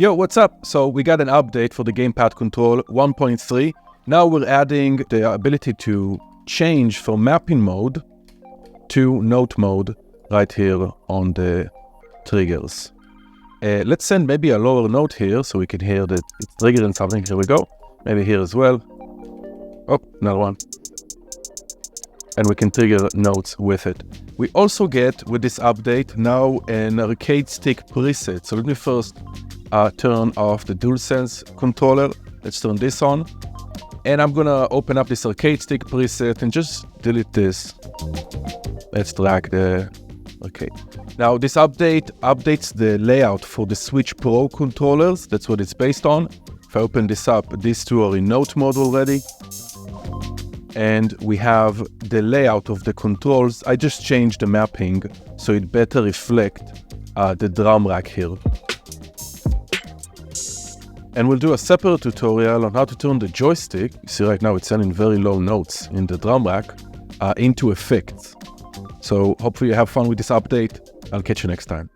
Yo, what's up? So we got an update for the Gamepad control 1.3. Now we're adding the ability to change from mapping mode to note mode right here on the triggers. Let's send maybe a lower note here so we can hear that it's triggering something. Here we go. Maybe here as well. Oh, another one. And we can trigger notes with it. We also get, with this update, now an arcade stick preset. So let me first turn off the DualSense controller. Let's turn this on. And I'm gonna open up this arcade stick preset and just delete this. Let's drag the arcade. Now this update updates the layout for the Switch Pro controllers. That's what it's based on. If I open this up, these two are in note mode already. And we have the layout of the controls. I just changed the mapping so it better reflect the drum rack here. And we'll do a separate tutorial on how to turn the joystick, you see right now it's sending very low notes in the drum rack, into effects. So hopefully you have fun with this update. I'll catch you next time.